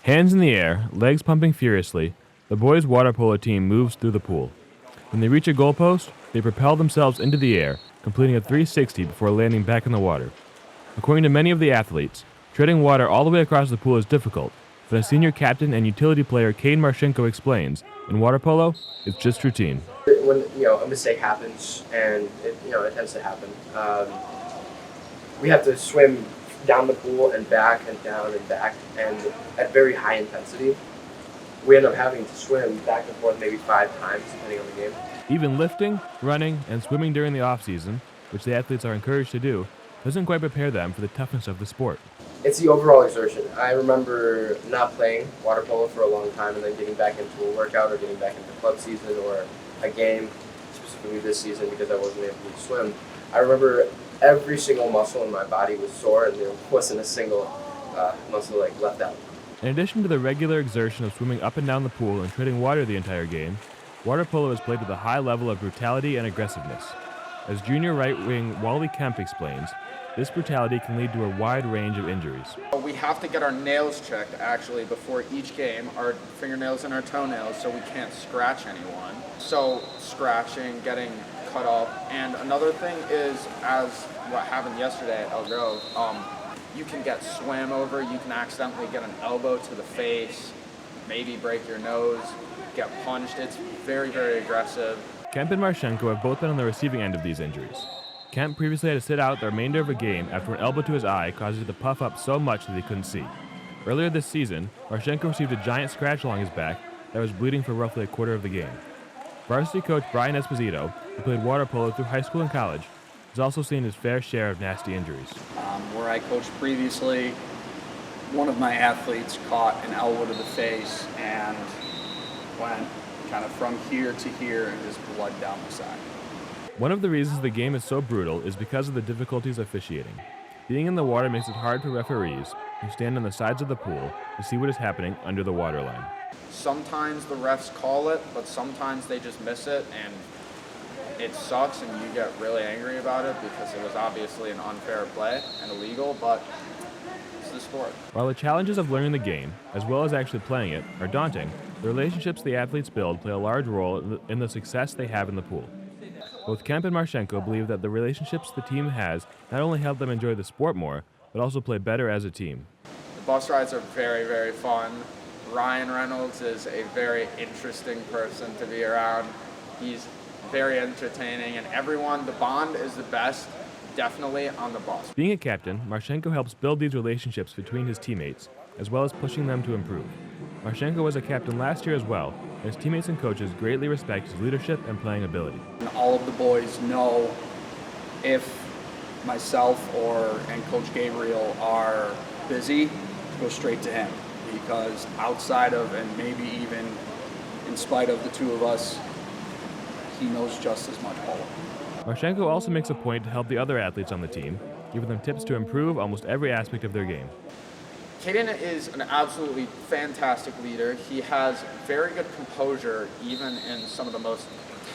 Hands in the air, legs pumping furiously, the boys' water polo team moves through the pool. When they reach a goalpost, they propel themselves into the air, completing a 360 before landing back in the water. According to many of the athletes, treading water all the way across the pool is difficult, but as senior captain and utility player Kane Marchenko explains, in water polo, it's just routine. When a mistake happens, and it tends to happen, we have to swim down the pool and back and down and back, and at very high intensity. We end up having to swim back and forth maybe 5 times, depending on the game. Even lifting, running, and swimming during the off-season, which the athletes are encouraged to do, doesn't quite prepare them for the toughness of the sport. It's the overall exertion. I remember not playing water polo for a long time and then getting back into a workout or getting back into club season or a game, specifically this season because I wasn't able to swim. I remember every single muscle in my body was sore and there wasn't a single muscle left out. In addition to the regular exertion of swimming up and down the pool and treading water the entire game, water polo is played with a high level of brutality and aggressiveness. As junior right wing Wally Kemp explains, this brutality can lead to a wide range of injuries. We have to get our nails checked actually before each game, our fingernails and our toenails, so we can't scratch anyone. So scratching, getting cut off, and another thing is, as what happened yesterday at El Grove, you can get swam over, you can accidentally get an elbow to the face, maybe break your nose, get punched. It's very, very aggressive. Kemp and Marchenko have both been on the receiving end of these injuries. Kemp previously had to sit out the remainder of a game after an elbow to his eye caused him to puff up so much that he couldn't see. Earlier this season, Marchenko received a giant scratch along his back that was bleeding for roughly a quarter of the game. Varsity coach Brian Esposito, who played water polo through high school and college, has also seen his fair share of nasty injuries. Where I coached previously, one of my athletes caught an elbow to the face and went kind of from here to here and just blood down the side. One of the reasons the game is so brutal is because of the difficulties officiating. Being in the water makes it hard for referees, who stand on the sides of the pool, to see what is happening under the waterline. Sometimes the refs call it, but sometimes they just miss it, and it sucks and you get really angry about it because it was obviously an unfair play and illegal, but it's the sport. While the challenges of learning the game, as well as actually playing it, are daunting, the relationships the athletes build play a large role in the success they have in the pool. Both Kemp and Marchenko believe that the relationships the team has not only help them enjoy the sport more, but also play better as a team. The bus rides are very, very fun. Ryan Reynolds is a very interesting person to be around. He's very entertaining, and everyone, the bond is the best, definitely on the bus. Being a captain, Marchenko helps build these relationships between his teammates, as well as pushing them to improve. Marchenko was a captain last year as well, and his teammates and coaches greatly respect his leadership and playing ability. All of the boys know if myself and Coach Gabriel are busy, go straight to him, because outside of, and maybe even in spite of the two of us, he knows just as much polo. Marchenko also makes a point to help the other athletes on the team, giving them tips to improve almost every aspect of their game. Caden is an absolutely fantastic leader. He has very good composure, even in some of the most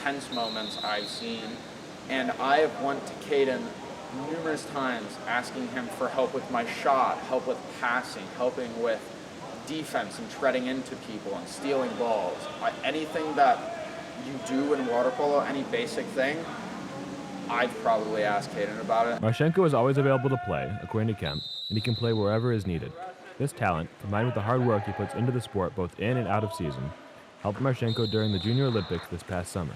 tense moments I've seen. And I have went to Caden numerous times asking him for help with my shot, help with passing, helping with defense and treading into people and stealing balls. Anything that you do in water polo, any basic thing, I'd probably ask Caden about it. Marchenko is always available to play, according to Kemp, and he can play wherever is needed. This talent, combined with the hard work he puts into the sport both in and out of season, helped Marchenko during the Junior Olympics this past summer.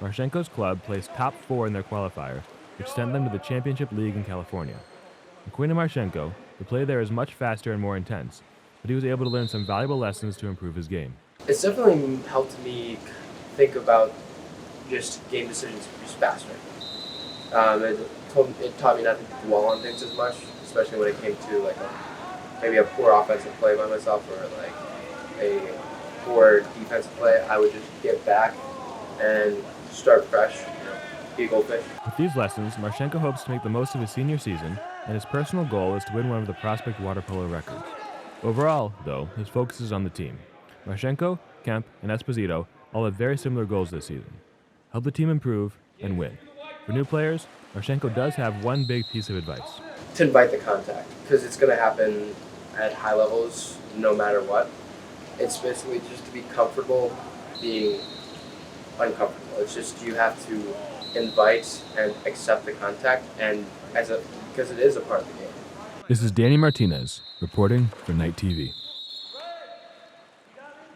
Marchenko's club placed top 4 in their qualifier, which sent them to the Championship League in California. According to Marchenko, the play there is much faster and more intense, but he was able to learn some valuable lessons to improve his game. It's definitely helped me think about just game decisions just faster. It taught me not to dwell on things as much, especially when it came to maybe a poor offensive play by myself or a poor defensive play. I would just get back and start fresh, be a goldfish. With these lessons, Marchenko hopes to make the most of his senior season, and his personal goal is to win one of the Prospect water polo records. Overall, though, his focus is on the team. Marchenko, Kemp, and Esposito all have very similar goals this season: help the team improve and win. For new players, Marchenko does have one big piece of advice. To invite the contact, because it's going to happen at high levels no matter what. It's basically just to be comfortable being uncomfortable. It's just you have to invite and accept the contact, and because it is a part of the game. This is Danny Martinez reporting for Night TV.